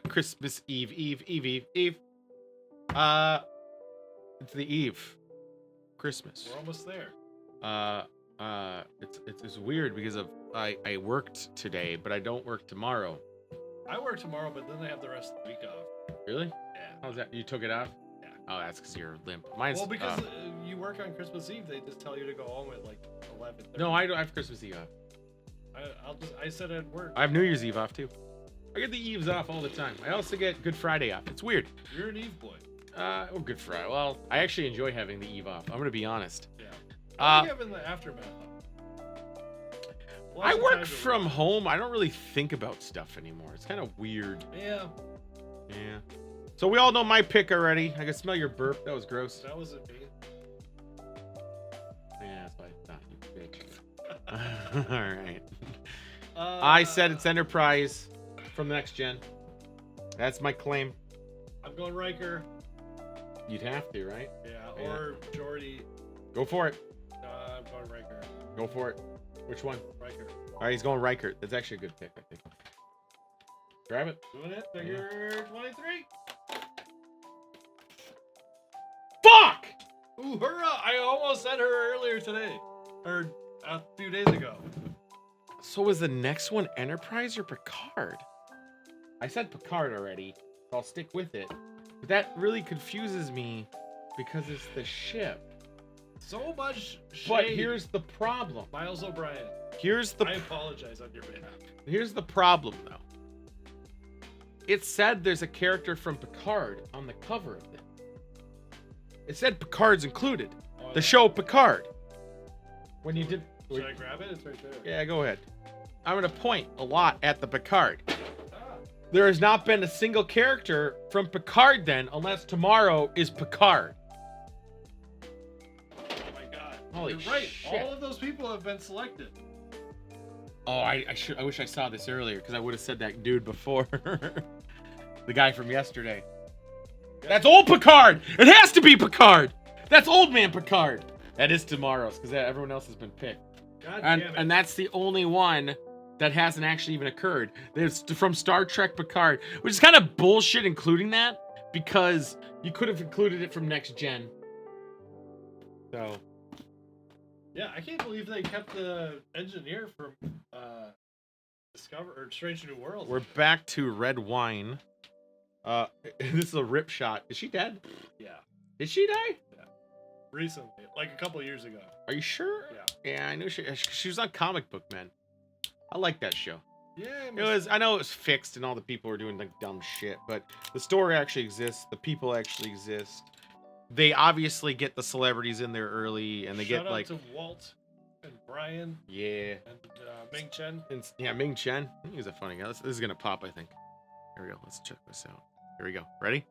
Christmas Eve. It's the Eve. Christmas. We're almost there. It's weird because I worked today, but I don't work tomorrow. I work tomorrow, but then I have the rest of the week off. Really? Yeah. How's that? You took it off? Yeah. Oh, that's because you're limp. Mine's Well, because you work on Christmas Eve, they just tell you to go home at like 11. no, I don't have Christmas Eve off. I said I'd work. I have New Year's Eve off too. I get the Eves off all the time. I also get Good Friday off. It's weird. You're an Eve boy. Well, Good Friday. Well, I actually enjoy having the Eve off. I'm gonna be honest. Yeah. What do you have in the aftermath? I work from home. I don't really think about stuff anymore. It's kind of weird. Yeah. Yeah. So we all know my pick already. I can smell your burp. That was gross. That wasn't me. Yeah, that's what I thought, you bitch. All right. I said it's Enterprise from the next gen. That's my claim. I'm going Riker. You'd have to, right? Yeah, or Geordi. Go for it. I'm going Riker. Go for it. Which one? Riker. All right, he's going Riker. That's actually a good pick, I think. Grab it. Doing it. Figure 23. Fuck! Ooh, hurrah! I almost said her earlier today. Or a few days ago. So was the next one Enterprise or Picard? I said Picard already, so I'll stick with it. But that really confuses me because it's the ship. So much shade. But here's the problem. Miles O'Brien. I apologize on your behalf. Here's the problem, though. It said there's a character from Picard on the cover of it. It said Picard's included. The show Picard. When you did... Should I grab it? It's right there. Yeah, go ahead. I'm going to point a lot at the Picard. There has not been a single character from Picard then, unless tomorrow is Picard. Oh my god. Holy You're right. shit. All of those people have been selected. Oh, I wish I saw this earlier, because I would have said that dude before. The guy from yesterday. That's old Picard! It has to be Picard! That's old man Picard! That is tomorrow's, because everyone else has been picked. God damn it. And that's the only one that hasn't actually even occurred. It's from Star Trek Picard, which is kind of bullshit including that, because you could have included it from Next Gen. So... Yeah, I can't believe they kept the engineer from Discover or Strange New Worlds. We're back to Red Wine. This is a rip shot. Is she dead? Yeah. Did she die? Yeah. Recently, like a couple years ago. Are you sure? Yeah. Yeah, I knew she was on Comic Book Man. I like that show. Yeah. It was. I know it was fixed and all the people were doing like dumb shit, but the story actually exists. The people actually exist. They obviously get the celebrities in there early, and they Shout get out like to Walt and Brian. Yeah. And Ming Chen. Yeah, Ming Chen. He's a funny guy. This is gonna pop, I think. Here we go. Let's check this out. Here we go. Ready?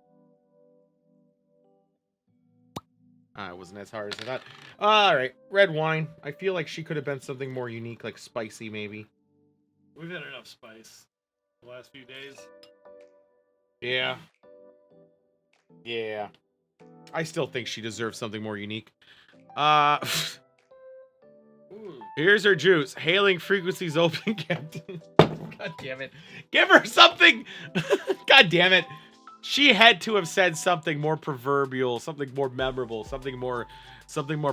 It wasn't as hard as I thought. All right, Red Wine. I feel like she could have been something more unique, like spicy, maybe. We've had enough spice the last few days. Yeah. Yeah. I still think she deserves something more unique. Here's her juice. Hailing frequencies open, Captain. God damn it. Give her something. God damn it. She had to have said something more proverbial, something more memorable, something more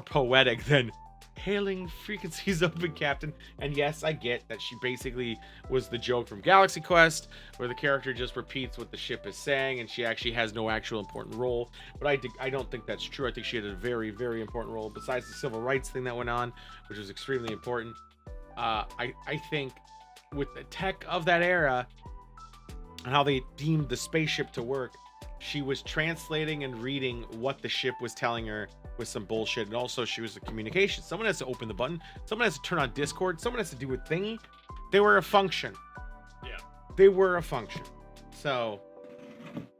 poetic than hailing frequencies open, Captain. And yes, I get that she basically was the joke from Galaxy Quest, where the character just repeats what the ship is saying, and she actually has no actual important role. But I don't think that's true. I think she had a very, very important role, besides the civil rights thing that went on, which was extremely important. I think with the tech of that era, and how they deemed the spaceship to work, she was translating and reading what the ship was telling her with some bullshit. And also she was the communication. Someone has to open the button. Someone has to turn on Discord. Someone has to do a thingy. They were a function. Yeah. They were a function. So,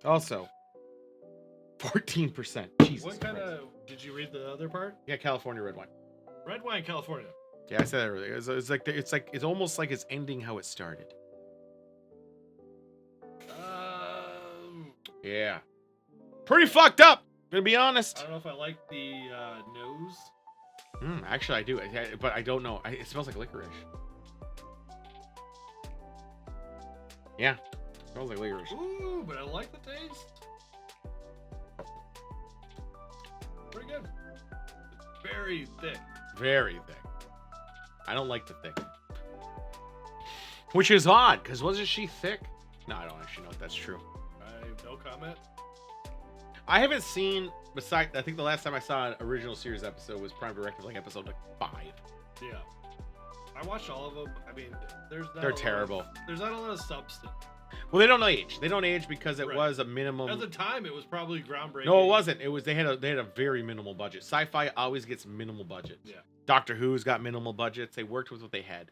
also, 14%. Jesus What kind Christ. of... Did you read the other part? Yeah, California Red Wine. Red Wine, California. Yeah, I said that earlier. It's almost like it's ending how it started. Yeah. Pretty fucked up, gonna be honest. I don't know if I like the nose. Actually, I do, but I don't know. It smells like licorice. Yeah. Smells like licorice. Ooh, but I like the taste. Pretty good. It's very thick. Very thick. I don't like the thick. Which is odd, because wasn't she thick? No, I don't actually know if that's true. I have no comment. I haven't seen, besides, I think the last time I saw an original series episode was Prime Directive, like episode like 5. Yeah. I watched all of them. I mean, They're terrible. There's not a lot of substance. Well, they don't age. They don't age because it Right. was a minimum. At the time, it was probably groundbreaking. No, it wasn't. It was they had a very minimal budget. Sci-fi always gets minimal budgets. Yeah. Doctor Who's got minimal budgets. They worked with what they had.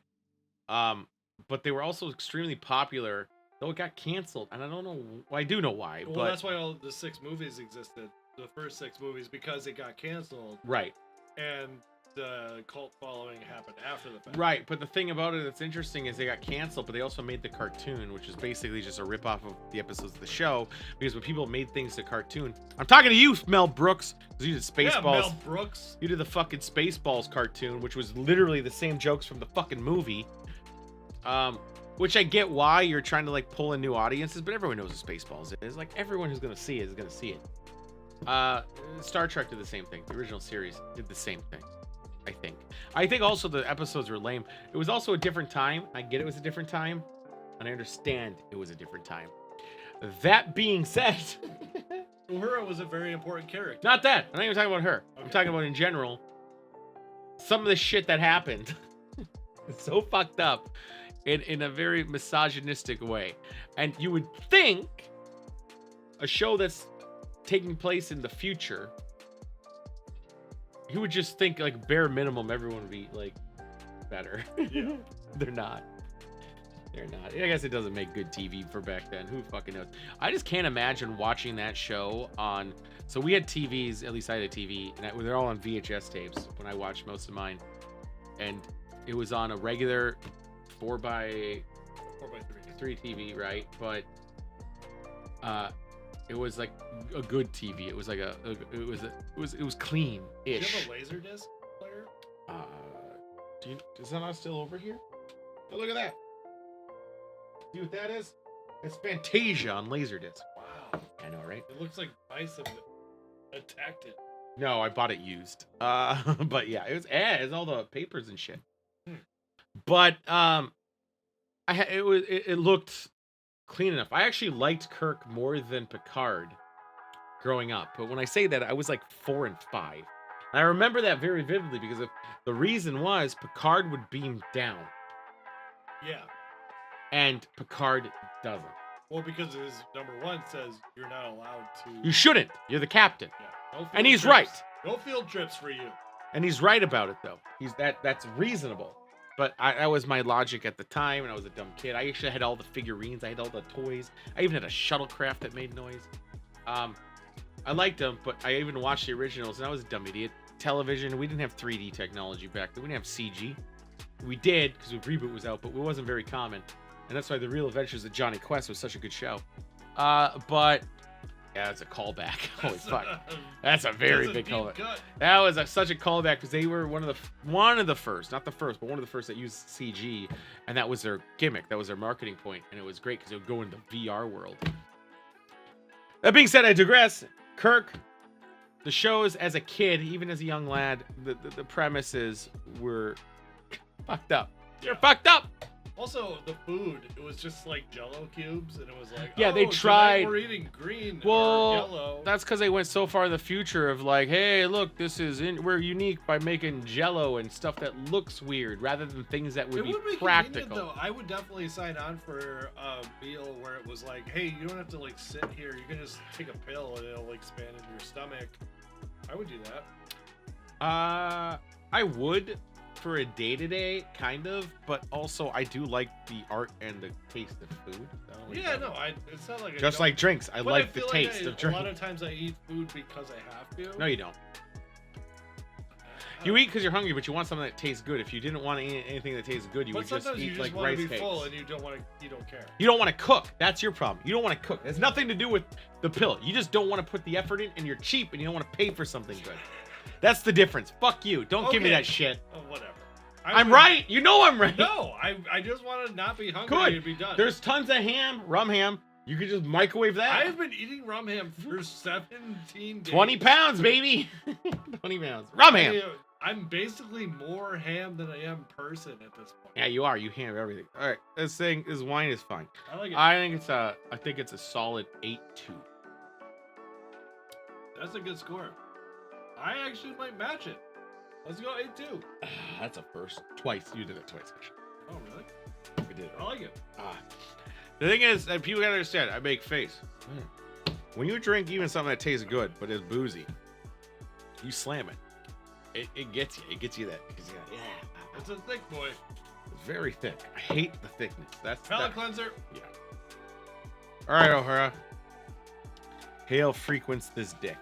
But they were also extremely popular, though it got canceled. And I don't know. Well, I do know why. Well, but that's why all the 6 movies existed. The first 6 movies, because it got canceled, right. and the cult following happened after the fact. Right, but the thing about it that's interesting is they got canceled, but they also made the cartoon, which is basically just a ripoff of the episodes of the show. Because when people made things to cartoon, I'm talking to you, Mel Brooks, because you did Spaceballs. Yeah, Mel Brooks. You did the fucking Spaceballs cartoon, which was literally the same jokes from the fucking movie. Which I get why you're trying to like pull in new audiences, but everyone knows what Spaceballs is. Like everyone who's gonna see it is gonna see it. Star Trek did the same thing. The original series did the same thing. I think also the episodes were lame. It was also a different time. I get it was a different time, and I understand it was a different time. That being said, Uhura was a very important character. not that. I'm not even talking about her. I'm Okay. talking about in general. Some of the shit that happened is so fucked up in a very misogynistic way. And you would think a show that's taking place in the future, you would just think like bare minimum everyone would be like better. Yeah. They're not. They're not. I guess it doesn't make good TV for back then. Who fucking knows? I just can't imagine watching that show on. So we had TVs, at least I had a TV, and they're all on VHS tapes when I watched most of mine. And it was on a regular 4x3 4x3. TV, right? But it was like a good TV. It was like it was clean Do you have ish. a Laserdisc player? Is that not still over here? Oh, look at that. See what that is? It's Fantasia on Laserdisc. Wow. I know, right? It looks like mice have attacked it. No, I bought it used. But yeah, it's all the papers and shit. But it looked clean enough. I actually liked Kirk more than Picard growing up. But when I say that, I was like 4 and 5. And I remember that very vividly because the reason was Picard would beam down Yeah. and Picard doesn't. Well, because his number 1 says you're not allowed to. You shouldn't. You're the captain. Yeah. No field And he's trips. right. No field trips for you. And he's right about it though. That's reasonable. But that was my logic at the time, and I was a dumb kid. I actually had all the figurines. I had all the toys. I even had a shuttlecraft that made noise. I liked them, but I even watched the originals, and I was a dumb idiot. Television, we didn't have 3D technology back then. We didn't have CG. We did, because the reboot was out, but it wasn't very common. And that's why The Real Adventures of Johnny Quest was such a good show. But, yeah, that's a callback. Holy fuck. That's a very That's a big deep callback. cut. That was such a callback because they were one of the first, not the first, but one of the first that used CG, and that was their gimmick. That was their marketing point, and it was great because it would go into the VR world. That being said, I digress. Kirk, the shows as a kid, even as a young lad, the premises were fucked up. You're fucked up. Also, the food, it was just like Jello cubes, and it was like, Yeah, oh, they tonight tried- We're eating green Well, or yellow. That's because they went so far in the future of like, hey, look, we're unique by making Jello and stuff that looks weird, rather than things that would It be would be practical. convenient, though. I would definitely sign on for a meal where it was like, hey, you don't have to like sit here. You can just take a pill and it'll like expand into your stomach. I would do that. I would for a day-to-day kind of, but also I do like the art and the taste of food. Yeah, no, it's not like I Just don't- like drinks, I but like the feel taste I- of A drink. lot of times I eat food because I have to. No, you don't. You eat because you're hungry, but you want something that tastes good. If you didn't want to eat anything that tastes good, you But would just sometimes you eat just like want rice to be cakes. full and you don't care. You don't want to cook. That's your problem. You don't want to cook. It has nothing to do with the pill. You just don't want to put the effort in, and you're cheap, and you don't want to pay for something good. That's the difference. Fuck you. Don't give me Okay. that shit. Oh, whatever. I'm right. You know I'm right. No, I just want to not be hungry Good. and be done. There's tons of ham, rum ham, You could just microwave that. I've been eating rum ham for 17 days. 20 pounds, baby. 20 pounds. Rum ham. I'm basically more ham than I am person at this point. Yeah, you are. You ham everything. All right, this wine is fine. I like it. I think it's a solid 8.2. That's a good score. I actually might match it. Let's go 8-2. That's a first. Twice. You did it twice, actually. Oh, really? We did it. I like it. The thing is, and people gotta understand, I make face. When you drink even something that tastes good but is boozy, you slam it. It gets you. It gets you that. Yeah. It's a thick boy. It's very thick. I hate the thickness. That's Palate cleanser. Yeah. All right, O'Hara. Hale frequents this dick.